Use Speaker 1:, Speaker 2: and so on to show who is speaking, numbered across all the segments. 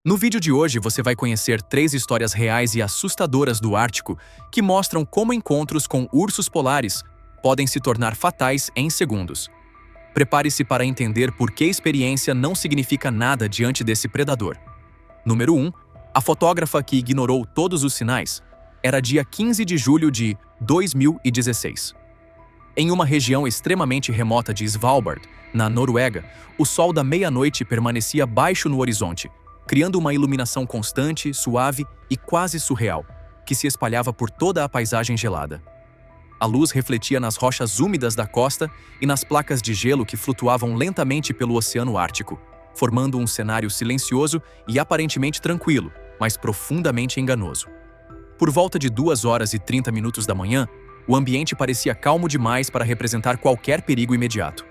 Speaker 1: No vídeo de hoje você vai conhecer 3 histórias reais e assustadoras do Ártico que mostram como encontros com ursos polares podem se tornar fatais em segundos. Prepare-se para entender por que a experiência não significa nada diante desse predador. Número 1. A fotógrafa que ignorou todos os sinais. Era dia 15 de julho de 2016. Em uma região extremamente remota de Svalbard, na Noruega, o sol da meia-noite permanecia baixo no horizonte, criando uma iluminação constante, suave e quase surreal, que se espalhava por toda a paisagem gelada. A luz refletia nas rochas úmidas da costa e nas placas de gelo que flutuavam lentamente pelo Oceano Ártico, formando um cenário silencioso e aparentemente tranquilo, mas profundamente enganoso. Por volta de 2h30 da manhã, o ambiente parecia calmo demais para representar qualquer perigo imediato.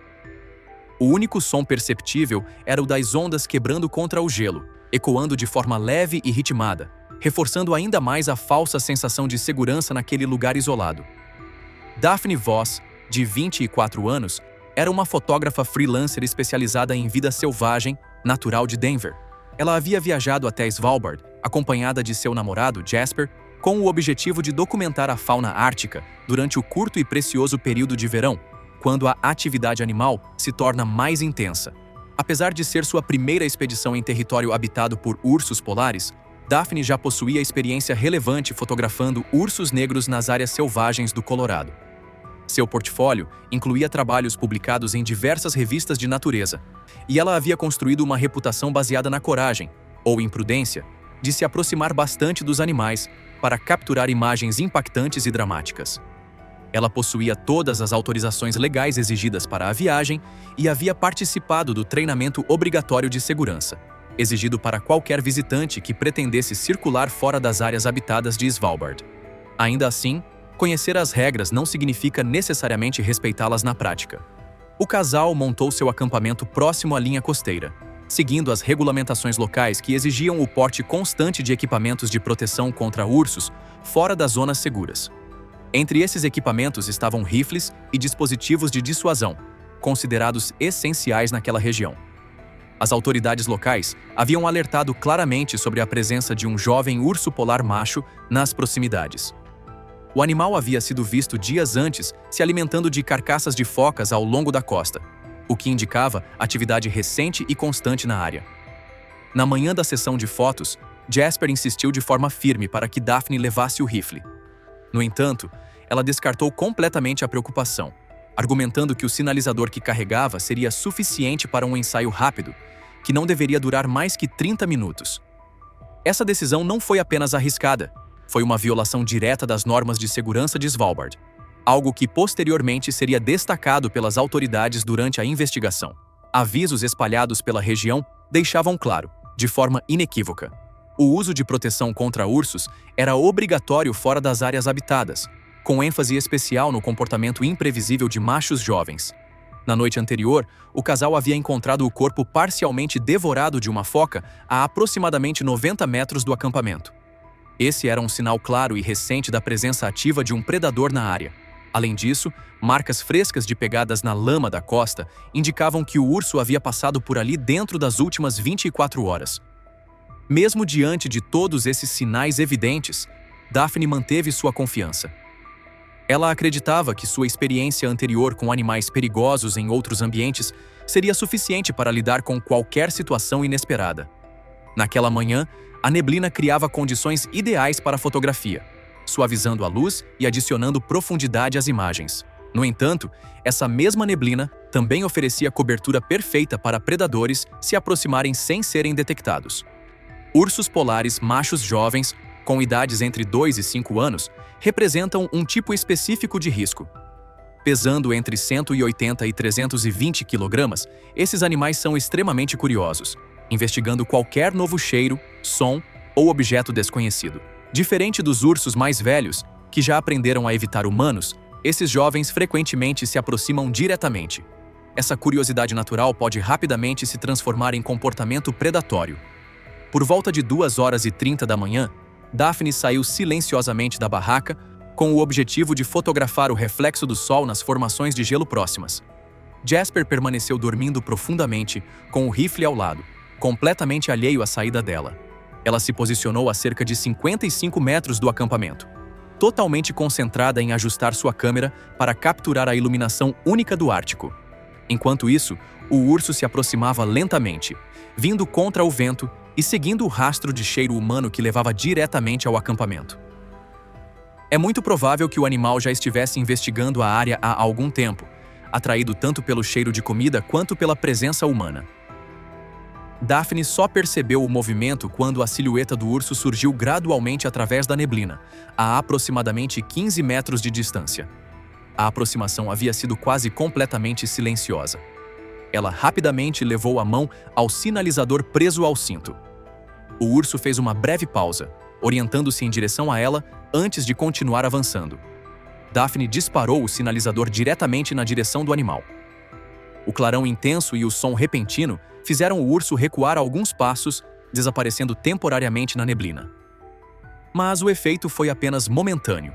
Speaker 1: O único som perceptível era o das ondas quebrando contra o gelo, ecoando de forma leve e ritmada, reforçando ainda mais a falsa sensação de segurança naquele lugar isolado. Daphne Voss, de 24 anos, era uma fotógrafa freelancer especializada em vida selvagem, natural de Denver. Ela havia viajado até Svalbard, acompanhada de seu namorado, Jasper, com o objetivo de documentar a fauna ártica durante o curto e precioso período de verão, quando a atividade animal se torna mais intensa. Apesar de ser sua primeira expedição em território habitado por ursos polares, Daphne já possuía experiência relevante fotografando ursos negros nas áreas selvagens do Colorado. Seu portfólio incluía trabalhos publicados em diversas revistas de natureza, e ela havia construído uma reputação baseada na coragem, ou imprudência, de se aproximar bastante dos animais para capturar imagens impactantes e dramáticas. Ela possuía todas as autorizações legais exigidas para a viagem e havia participado do treinamento obrigatório de segurança, exigido para qualquer visitante que pretendesse circular fora das áreas habitadas de Svalbard. Ainda assim, conhecer as regras não significa necessariamente respeitá-las na prática. O casal montou seu acampamento próximo à linha costeira, seguindo as regulamentações locais que exigiam o porte constante de equipamentos de proteção contra ursos fora das zonas seguras. Entre esses equipamentos estavam rifles e dispositivos de dissuasão, considerados essenciais naquela região. As autoridades locais haviam alertado claramente sobre a presença de um jovem urso polar macho nas proximidades. O animal havia sido visto dias antes se alimentando de carcaças de focas ao longo da costa, o que indicava atividade recente e constante na área. Na manhã da sessão de fotos, Jasper insistiu de forma firme para que Daphne levasse o rifle. No entanto, ela descartou completamente a preocupação, argumentando que o sinalizador que carregava seria suficiente para um ensaio rápido, que não deveria durar mais que 30 minutos. Essa decisão não foi apenas arriscada, foi uma violação direta das normas de segurança de Svalbard, algo que posteriormente seria destacado pelas autoridades durante a investigação. Avisos espalhados pela região deixavam claro, de forma inequívoca, o uso de proteção contra ursos era obrigatório fora das áreas habitadas, com ênfase especial no comportamento imprevisível de machos jovens. Na noite anterior, o casal havia encontrado o corpo parcialmente devorado de uma foca a aproximadamente 90 metros do acampamento. Esse era um sinal claro e recente da presença ativa de um predador na área. Além disso, marcas frescas de pegadas na lama da costa indicavam que o urso havia passado por ali dentro das últimas 24 horas. Mesmo diante de todos esses sinais evidentes, Daphne manteve sua confiança. Ela acreditava que sua experiência anterior com animais perigosos em outros ambientes seria suficiente para lidar com qualquer situação inesperada. Naquela manhã, a neblina criava condições ideais para a fotografia, suavizando a luz e adicionando profundidade às imagens. No entanto, essa mesma neblina também oferecia cobertura perfeita para predadores se aproximarem sem serem detectados. Ursos polares machos jovens, com idades entre 2 e 5 anos, representam um tipo específico de risco. Pesando entre 180 e 320 kg, esses animais são extremamente curiosos, investigando qualquer novo cheiro, som ou objeto desconhecido. Diferente dos ursos mais velhos, que já aprenderam a evitar humanos, esses jovens frequentemente se aproximam diretamente. Essa curiosidade natural pode rapidamente se transformar em comportamento predatório. Por volta de 2h30 da manhã, Daphne saiu silenciosamente da barraca com o objetivo de fotografar o reflexo do sol nas formações de gelo próximas. Jasper permaneceu dormindo profundamente, com o rifle ao lado, completamente alheio à saída dela. Ela se posicionou a cerca de 55 metros do acampamento, totalmente concentrada em ajustar sua câmera para capturar a iluminação única do Ártico. Enquanto isso, o urso se aproximava lentamente, vindo contra o vento e seguindo o rastro de cheiro humano que levava diretamente ao acampamento. É muito provável que o animal já estivesse investigando a área há algum tempo, atraído tanto pelo cheiro de comida quanto pela presença humana. Daphne só percebeu o movimento quando a silhueta do urso surgiu gradualmente através da neblina, a aproximadamente 15 metros de distância. A aproximação havia sido quase completamente silenciosa. Ela rapidamente levou a mão ao sinalizador preso ao cinto. O urso fez uma breve pausa, orientando-se em direção a ela antes de continuar avançando. Daphne disparou o sinalizador diretamente na direção do animal. O clarão intenso e o som repentino fizeram o urso recuar alguns passos, desaparecendo temporariamente na neblina. Mas o efeito foi apenas momentâneo.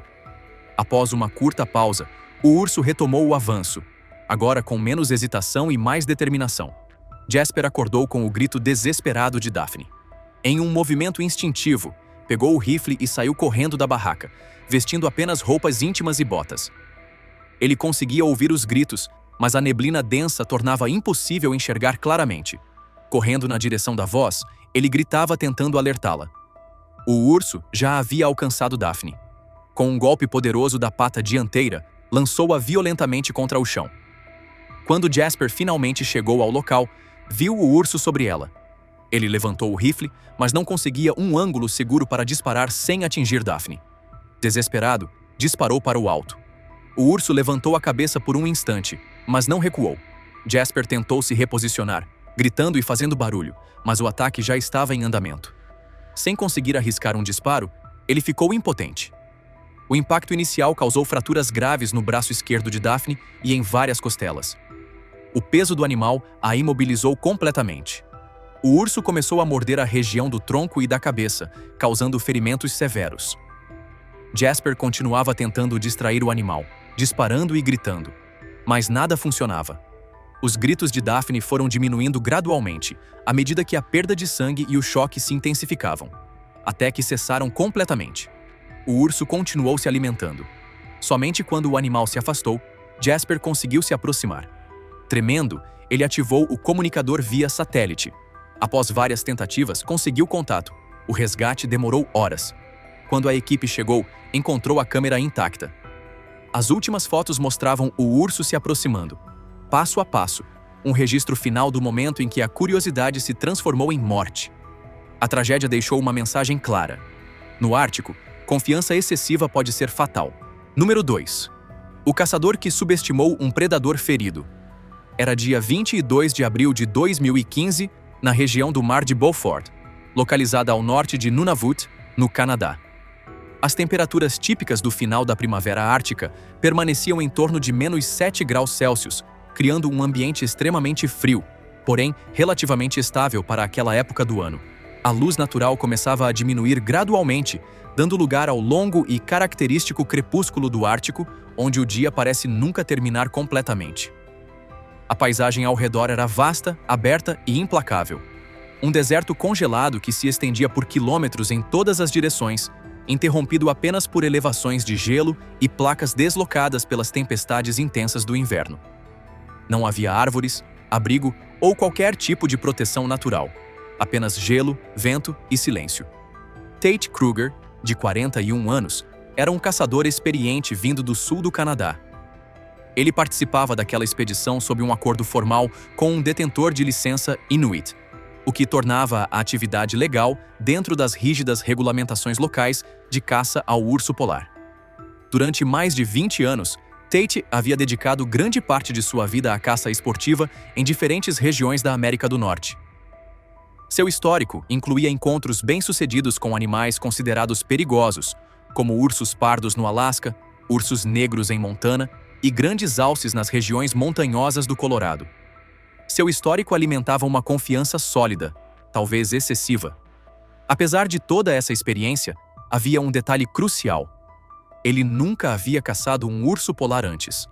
Speaker 1: Após uma curta pausa, o urso retomou o avanço, agora com menos hesitação e mais determinação. Jasper acordou com o grito desesperado de Daphne. Em um movimento instintivo, pegou o rifle e saiu correndo da barraca, vestindo apenas roupas íntimas e botas. Ele conseguia ouvir os gritos, mas a neblina densa tornava impossível enxergar claramente. Correndo na direção da voz, ele gritava tentando alertá-la. O urso já havia alcançado Daphne. Com um golpe poderoso da pata dianteira, lançou-a violentamente contra o chão. Quando Jasper finalmente chegou ao local, viu o urso sobre ela. Ele levantou o rifle, mas não conseguia um ângulo seguro para disparar sem atingir Daphne. Desesperado, disparou para o alto. O urso levantou a cabeça por um instante, mas não recuou. Jasper tentou se reposicionar, gritando e fazendo barulho, mas o ataque já estava em andamento. Sem conseguir arriscar um disparo, ele ficou impotente. O impacto inicial causou fraturas graves no braço esquerdo de Daphne e em várias costelas. O peso do animal a imobilizou completamente. O urso começou a morder a região do tronco e da cabeça, causando ferimentos severos. Jasper continuava tentando distrair o animal, disparando e gritando. Mas nada funcionava. Os gritos de Daphne foram diminuindo gradualmente, à medida que a perda de sangue e o choque se intensificavam, até que cessaram completamente. O urso continuou se alimentando. Somente quando o animal se afastou, Jasper conseguiu se aproximar. Tremendo, ele ativou o comunicador via satélite. Após várias tentativas, conseguiu contato. O resgate demorou horas. Quando a equipe chegou, encontrou a câmera intacta. As últimas fotos mostravam o urso se aproximando, passo a passo, um registro final do momento em que a curiosidade se transformou em morte. A tragédia deixou uma mensagem clara. No Ártico, confiança excessiva pode ser fatal. Número 2. O caçador que subestimou um predador ferido. Era dia 22 de abril de 2015, na região do Mar de Beaufort, localizada ao norte de Nunavut, no Canadá. As temperaturas típicas do final da primavera ártica permaneciam em torno de -7 graus Celsius, criando um ambiente extremamente frio, porém relativamente estável para aquela época do ano. A luz natural começava a diminuir gradualmente, dando lugar ao longo e característico crepúsculo do Ártico, onde o dia parece nunca terminar completamente. A paisagem ao redor era vasta, aberta e implacável. Um deserto congelado que se estendia por quilômetros em todas as direções, interrompido apenas por elevações de gelo e placas deslocadas pelas tempestades intensas do inverno. Não havia árvores, abrigo ou qualquer tipo de proteção natural. Apenas gelo, vento e silêncio. Tate Kruger, de 41 anos, era um caçador experiente vindo do sul do Canadá. Ele participava daquela expedição sob um acordo formal com um detentor de licença Inuit, o que tornava a atividade legal dentro das rígidas regulamentações locais de caça ao urso polar. Durante mais de 20 anos, Tate havia dedicado grande parte de sua vida à caça esportiva em diferentes regiões da América do Norte. Seu histórico incluía encontros bem-sucedidos com animais considerados perigosos, como ursos pardos no Alasca, ursos negros em Montana e grandes alces nas regiões montanhosas do Colorado. Seu histórico alimentava uma confiança sólida, talvez excessiva. Apesar de toda essa experiência, havia um detalhe crucial. Ele nunca havia caçado um urso polar antes.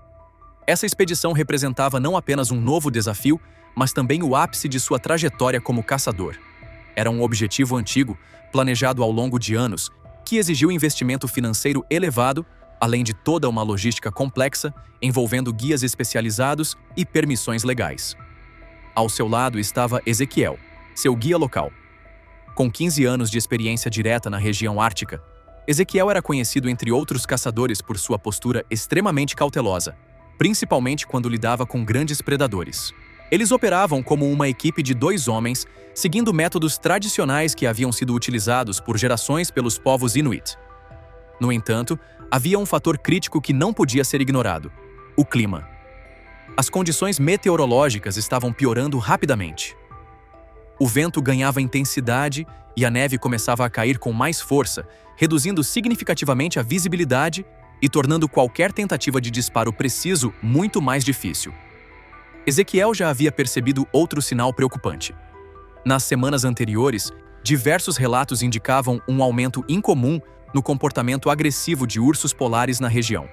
Speaker 1: Essa expedição representava não apenas um novo desafio, mas também o ápice de sua trajetória como caçador. Era um objetivo antigo, planejado ao longo de anos, que exigiu investimento financeiro elevado, além de toda uma logística complexa, envolvendo guias especializados e permissões legais. Ao seu lado estava Ezequiel, seu guia local. Com 15 anos de experiência direta na região ártica, Ezequiel era conhecido entre outros caçadores por sua postura extremamente cautelosa, principalmente quando lidava com grandes predadores. Eles operavam como uma equipe de 2 homens, seguindo métodos tradicionais que haviam sido utilizados por gerações pelos povos Inuit. No entanto, havia um fator crítico que não podia ser ignorado: o clima. As condições meteorológicas estavam piorando rapidamente. O vento ganhava intensidade e a neve começava a cair com mais força, reduzindo significativamente a visibilidade e tornando qualquer tentativa de disparo preciso muito mais difícil. Ezequiel já havia percebido outro sinal preocupante. Nas semanas anteriores, diversos relatos indicavam um aumento incomum no comportamento agressivo de ursos polares na região.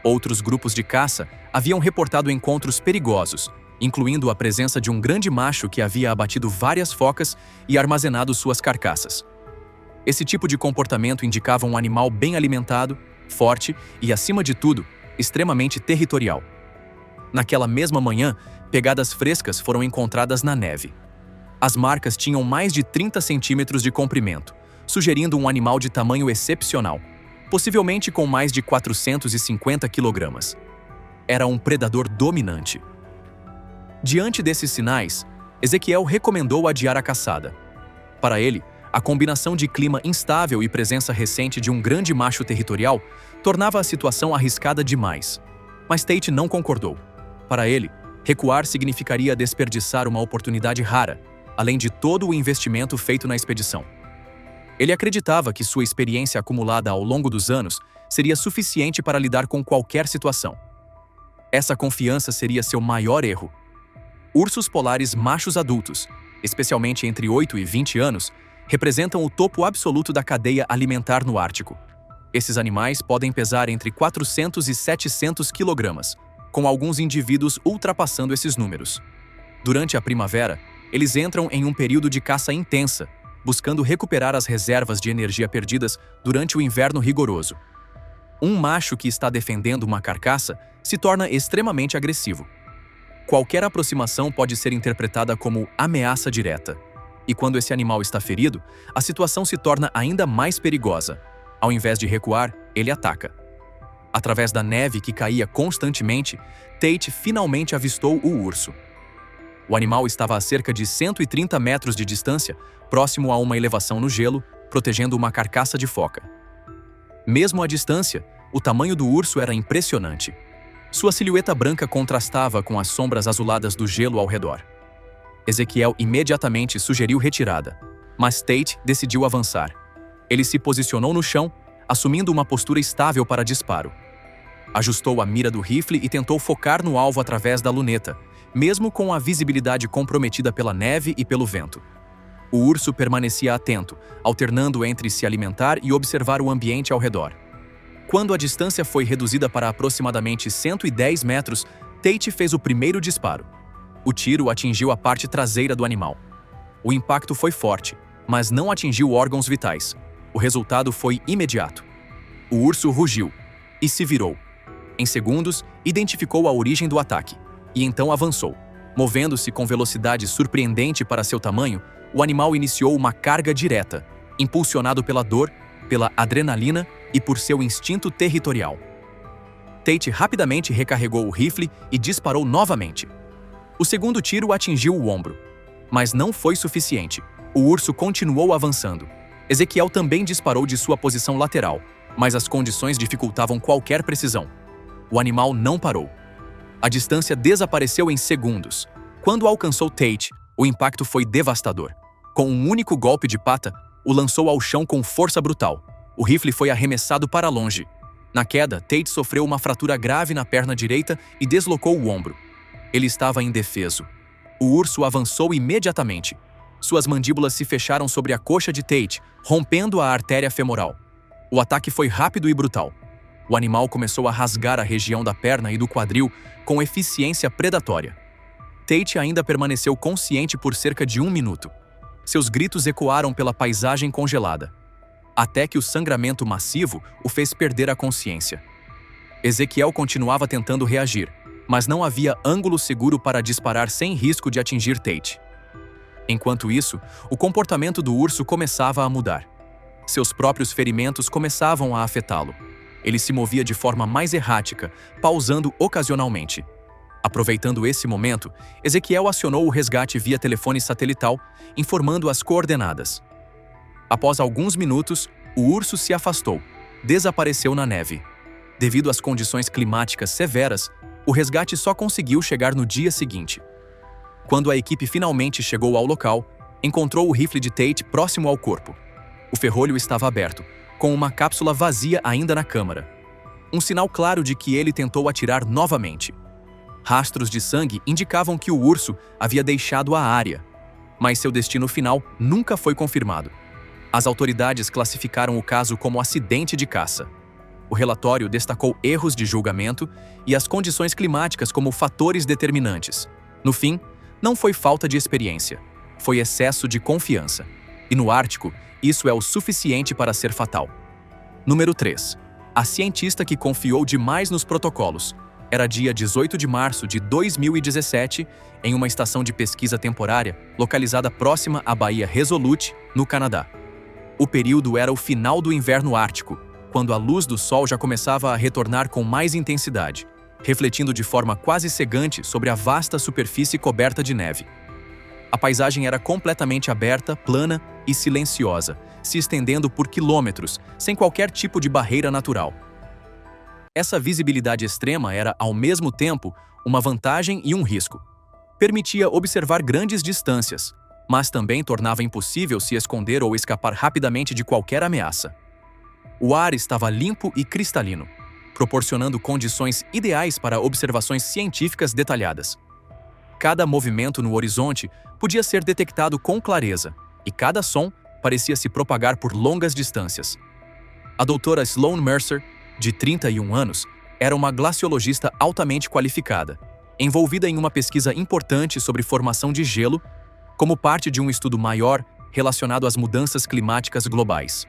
Speaker 1: Outros grupos de caça haviam reportado encontros perigosos, incluindo a presença de um grande macho que havia abatido várias focas e armazenado suas carcaças. Esse tipo de comportamento indicava um animal bem alimentado, forte e, acima de tudo, extremamente territorial. Naquela mesma manhã, pegadas frescas foram encontradas na neve. As marcas tinham mais de 30 centímetros de comprimento, sugerindo um animal de tamanho excepcional, possivelmente com mais de 450 quilogramas. Era um predador dominante. Diante desses sinais, Ezequiel recomendou adiar a caçada. Para ele, a combinação de clima instável e presença recente de um grande macho territorial tornava a situação arriscada demais. Mas Tate não concordou. Para ele, recuar significaria desperdiçar uma oportunidade rara, além de todo o investimento feito na expedição. Ele acreditava que sua experiência acumulada ao longo dos anos seria suficiente para lidar com qualquer situação. Essa confiança seria seu maior erro. Ursos polares machos adultos, especialmente entre 8 e 20 anos, representam o topo absoluto da cadeia alimentar no Ártico. Esses animais podem pesar entre 400 e 700 quilogramas, com alguns indivíduos ultrapassando esses números. Durante a primavera, eles entram em um período de caça intensa, buscando recuperar as reservas de energia perdidas durante o inverno rigoroso. Um macho que está defendendo uma carcaça se torna extremamente agressivo. Qualquer aproximação pode ser interpretada como ameaça direta. E quando esse animal está ferido, a situação se torna ainda mais perigosa. Ao invés de recuar, ele ataca. Através da neve que caía constantemente, Tate finalmente avistou o urso. O animal estava a cerca de 130 metros de distância, próximo a uma elevação no gelo, protegendo uma carcaça de foca. Mesmo à distância, o tamanho do urso era impressionante. Sua silhueta branca contrastava com as sombras azuladas do gelo ao redor. Ezequiel imediatamente sugeriu retirada, mas Tate decidiu avançar. Ele se posicionou no chão, assumindo uma postura estável para disparo. Ajustou a mira do rifle e tentou focar no alvo através da luneta, mesmo com a visibilidade comprometida pela neve e pelo vento. O urso permanecia atento, alternando entre se alimentar e observar o ambiente ao redor. Quando a distância foi reduzida para aproximadamente 110 metros, Tate fez o primeiro disparo. O tiro atingiu a parte traseira do animal. O impacto foi forte, mas não atingiu órgãos vitais. O resultado foi imediato. O urso rugiu e se virou. Em segundos, identificou a origem do ataque e então avançou. Movendo-se com velocidade surpreendente para seu tamanho, o animal iniciou uma carga direta, impulsionado pela dor, pela adrenalina e por seu instinto territorial. Tate rapidamente recarregou o rifle e disparou novamente. O segundo tiro atingiu o ombro, mas não foi suficiente. O urso continuou avançando. Ezequiel também disparou de sua posição lateral, mas as condições dificultavam qualquer precisão. O animal não parou. A distância desapareceu em segundos. Quando alcançou Tate, o impacto foi devastador. Com um único golpe de pata, o lançou ao chão com força brutal. O rifle foi arremessado para longe. Na queda, Tate sofreu uma fratura grave na perna direita e deslocou o ombro. Ele estava indefeso. O urso avançou imediatamente. Suas mandíbulas se fecharam sobre a coxa de Tate, rompendo a artéria femoral. O ataque foi rápido e brutal. O animal começou a rasgar a região da perna e do quadril com eficiência predatória. Tate ainda permaneceu consciente por cerca de 1 minuto. Seus gritos ecoaram pela paisagem congelada, até que o sangramento massivo o fez perder a consciência. Ezequiel continuava tentando reagir, mas não havia ângulo seguro para disparar sem risco de atingir Tate. Enquanto isso, o comportamento do urso começava a mudar. Seus próprios ferimentos começavam a afetá-lo. Ele se movia de forma mais errática, pausando ocasionalmente. Aproveitando esse momento, Ezequiel acionou o resgate via telefone satelital, informando as coordenadas. Após alguns minutos, o urso se afastou, desapareceu na neve. Devido às condições climáticas severas, o resgate só conseguiu chegar no dia seguinte. Quando a equipe finalmente chegou ao local, encontrou o rifle de Tate próximo ao corpo. O ferrolho estava aberto, com uma cápsula vazia ainda na câmara. Um sinal claro de que ele tentou atirar novamente. Rastros de sangue indicavam que o urso havia deixado a área, mas seu destino final nunca foi confirmado. As autoridades classificaram o caso como acidente de caça. O relatório destacou erros de julgamento e as condições climáticas como fatores determinantes. No fim, não foi falta de experiência, foi excesso de confiança. E no Ártico, isso é o suficiente para ser fatal. Número 3. A cientista que confiou demais nos protocolos. Era dia 18 de março de 2017, em uma estação de pesquisa temporária localizada próxima à Baía Resolute, no Canadá. O período era o final do inverno ártico, quando a luz do sol já começava a retornar com mais intensidade, refletindo de forma quase cegante sobre a vasta superfície coberta de neve. A paisagem era completamente aberta, plana e silenciosa, se estendendo por quilômetros, sem qualquer tipo de barreira natural. Essa visibilidade extrema era, ao mesmo tempo, uma vantagem e um risco. Permitia observar grandes distâncias, mas também tornava impossível se esconder ou escapar rapidamente de qualquer ameaça. O ar estava limpo e cristalino, proporcionando condições ideais para observações científicas detalhadas. Cada movimento no horizonte podia ser detectado com clareza, e cada som parecia se propagar por longas distâncias. A doutora Sloan Mercer, de 31 anos, era uma glaciologista altamente qualificada, envolvida em uma pesquisa importante sobre formação de gelo, como parte de um estudo maior relacionado às mudanças climáticas globais.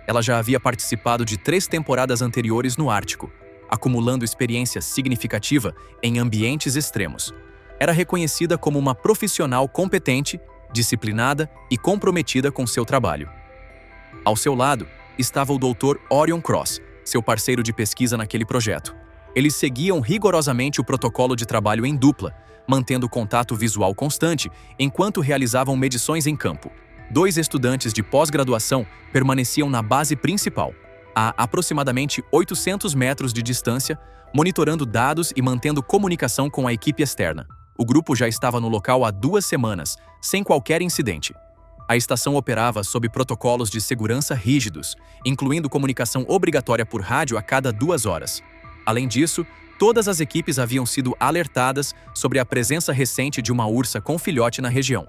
Speaker 1: Ela já havia participado de 3 temporadas anteriores no Ártico, acumulando experiência significativa em ambientes extremos. Era reconhecida como uma profissional competente, disciplinada e comprometida com seu trabalho. Ao seu lado estava o Dr. Orion Cross, seu parceiro de pesquisa naquele projeto. Eles seguiam rigorosamente o protocolo de trabalho em dupla, mantendo contato visual constante enquanto realizavam medições em campo. 2 estudantes de pós-graduação permaneciam na base principal, a aproximadamente 800 metros de distância, monitorando dados e mantendo comunicação com a equipe externa. O grupo já estava no local há 2 semanas, sem qualquer incidente. A estação operava sob protocolos de segurança rígidos, incluindo comunicação obrigatória por rádio a cada 2 horas. Além disso, todas as equipes haviam sido alertadas sobre a presença recente de uma ursa com filhote na região.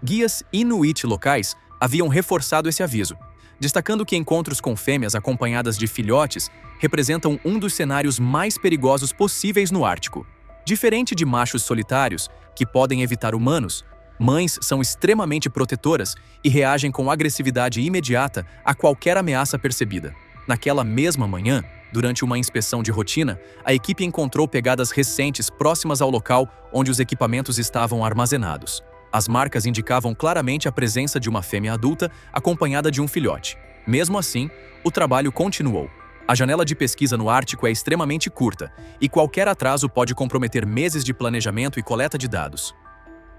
Speaker 1: Guias Inuit locais haviam reforçado esse aviso, destacando que encontros com fêmeas acompanhadas de filhotes representam um dos cenários mais perigosos possíveis no Ártico. Diferente de machos solitários, que podem evitar humanos, mães são extremamente protetoras e reagem com agressividade imediata a qualquer ameaça percebida. Naquela mesma manhã, durante uma inspeção de rotina, a equipe encontrou pegadas recentes próximas ao local onde os equipamentos estavam armazenados. As marcas indicavam claramente a presença de uma fêmea adulta acompanhada de um filhote. Mesmo assim, o trabalho continuou. A janela de pesquisa no Ártico é extremamente curta, e qualquer atraso pode comprometer meses de planejamento e coleta de dados.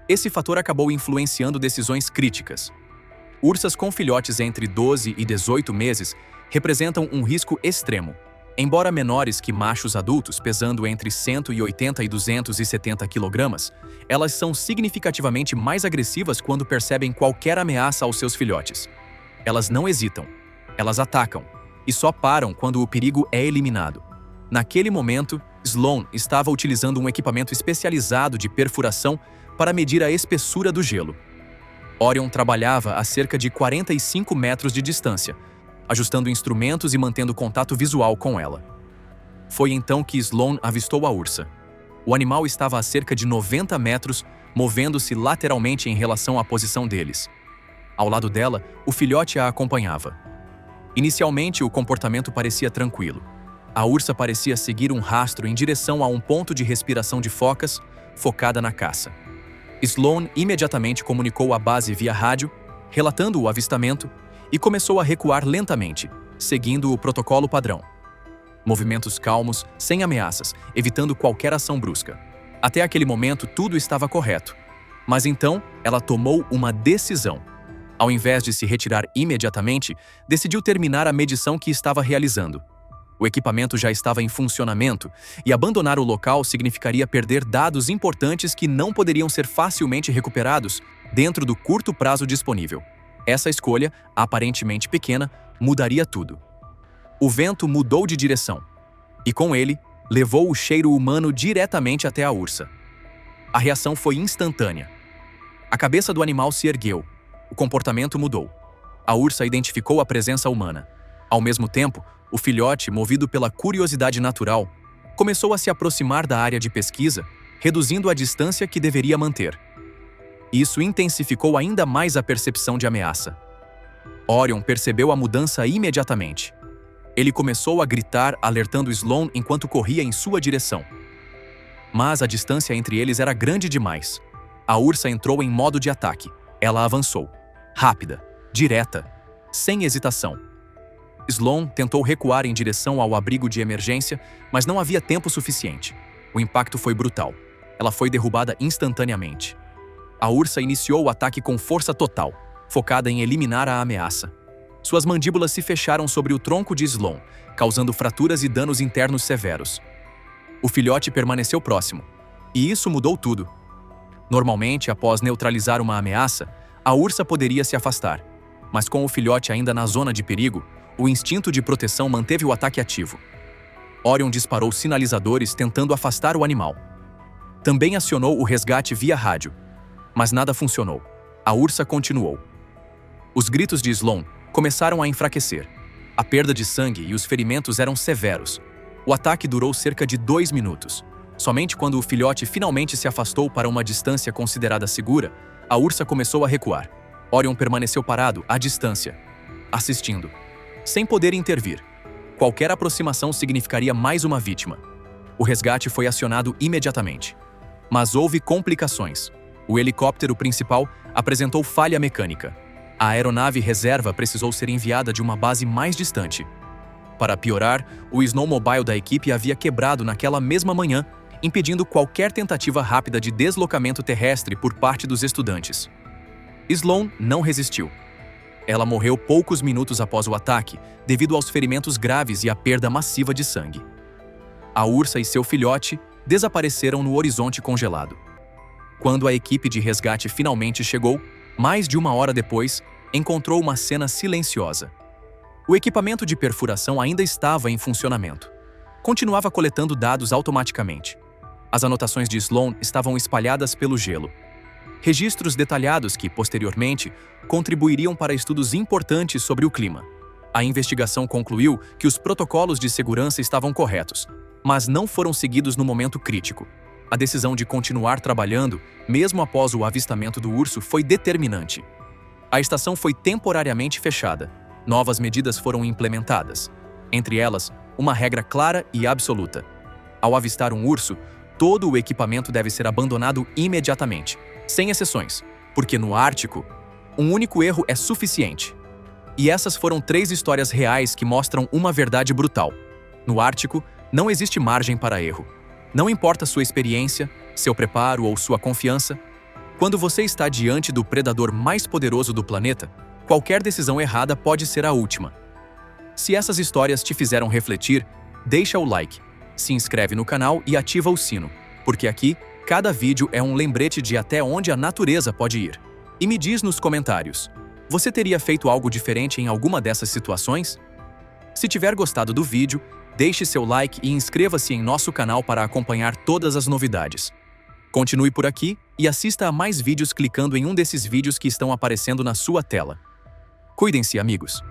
Speaker 1: Esse fator acabou influenciando decisões críticas. Ursas com filhotes entre 12 e 18 meses representam um risco extremo. Embora menores que machos adultos, pesando entre 180 e 270 kg, elas são significativamente mais agressivas quando percebem qualquer ameaça aos seus filhotes. Elas não hesitam, elas atacam, e só param quando o perigo é eliminado. Naquele momento, Sloan estava utilizando um equipamento especializado de perfuração para medir a espessura do gelo. Orion trabalhava a cerca de 45 metros de distância, ajustando instrumentos e mantendo contato visual com ela. Foi então que Sloan avistou a ursa. O animal estava a cerca de 90 metros, movendo-se lateralmente em relação à posição deles. Ao lado dela, o filhote a acompanhava. Inicialmente, o comportamento parecia tranquilo. A ursa parecia seguir um rastro em direção a um ponto de respiração de focas, focada na caça. Sloane imediatamente comunicou à base via rádio, relatando o avistamento, e começou a recuar lentamente, seguindo o protocolo padrão. Movimentos calmos, sem ameaças, evitando qualquer ação brusca. Até aquele momento, tudo estava correto. Mas então, ela tomou uma decisão. Ao invés de se retirar imediatamente, decidiu terminar a medição que estava realizando. O equipamento já estava em funcionamento, e abandonar o local significaria perder dados importantes que não poderiam ser facilmente recuperados dentro do curto prazo disponível. Essa escolha, aparentemente pequena, mudaria tudo. O vento mudou de direção, e com ele, levou o cheiro humano diretamente até a ursa. A reação foi instantânea. A cabeça do animal se ergueu. O comportamento mudou. A ursa identificou a presença humana. Ao mesmo tempo, o filhote, movido pela curiosidade natural, começou a se aproximar da área de pesquisa, reduzindo a distância que deveria manter. Isso intensificou ainda mais a percepção de ameaça. Orion percebeu a mudança imediatamente. Ele começou a gritar, alertando Sloane enquanto corria em sua direção. Mas a distância entre eles era grande demais. A ursa entrou em modo de ataque. Ela avançou. Rápida, direta, sem hesitação. Sloane tentou recuar em direção ao abrigo de emergência, mas não havia tempo suficiente. O impacto foi brutal. Ela foi derrubada instantaneamente. A ursa iniciou o ataque com força total, focada em eliminar a ameaça. Suas mandíbulas se fecharam sobre o tronco de Sloane, causando fraturas e danos internos severos. O filhote permaneceu próximo, e isso mudou tudo. Normalmente, após neutralizar uma ameaça, a ursa poderia se afastar, mas com o filhote ainda na zona de perigo, o instinto de proteção manteve o ataque ativo. Orion disparou sinalizadores tentando afastar o animal. Também acionou o resgate via rádio, mas nada funcionou. A ursa continuou. Os gritos de Sloane começaram a enfraquecer. A perda de sangue e os ferimentos eram severos. O ataque durou cerca de 2 minutos. Somente quando o filhote finalmente se afastou para uma distância considerada segura, a ursa começou a recuar. Orion permaneceu parado, à distância, assistindo, sem poder intervir. Qualquer aproximação significaria mais uma vítima. O resgate foi acionado imediatamente. Mas houve complicações. O helicóptero principal apresentou falha mecânica. A aeronave reserva precisou ser enviada de uma base mais distante. Para piorar, o snowmobile da equipe havia quebrado naquela mesma manhã, impedindo qualquer tentativa rápida de deslocamento terrestre por parte dos estudantes. Sloane não resistiu. Ela morreu poucos minutos após o ataque, devido aos ferimentos graves e à perda massiva de sangue. A ursa e seu filhote desapareceram no horizonte congelado. Quando a equipe de resgate finalmente chegou, mais de 1 hora depois, encontrou uma cena silenciosa. O equipamento de perfuração ainda estava em funcionamento. Continuava coletando dados automaticamente. As anotações de Sloane estavam espalhadas pelo gelo. Registros detalhados que, posteriormente, contribuiriam para estudos importantes sobre o clima. A investigação concluiu que os protocolos de segurança estavam corretos, mas não foram seguidos no momento crítico. A decisão de continuar trabalhando, mesmo após o avistamento do urso, foi determinante. A estação foi temporariamente fechada. Novas medidas foram implementadas. Entre elas, uma regra clara e absoluta. Ao avistar um urso, todo o equipamento deve ser abandonado imediatamente, sem exceções, porque no Ártico, um único erro é suficiente. E essas foram 3 histórias reais que mostram uma verdade brutal. No Ártico, não existe margem para erro. Não importa sua experiência, seu preparo ou sua confiança, quando você está diante do predador mais poderoso do planeta, qualquer decisão errada pode ser a última. Se essas histórias te fizeram refletir, deixa o like, se inscreve no canal e ativa o sino, porque aqui, cada vídeo é um lembrete de até onde a natureza pode ir. E me diz nos comentários, você teria feito algo diferente em alguma dessas situações? Se tiver gostado do vídeo, deixe seu like e inscreva-se em nosso canal para acompanhar todas as novidades. Continue por aqui e assista a mais vídeos clicando em um desses vídeos que estão aparecendo na sua tela. Cuidem-se, amigos!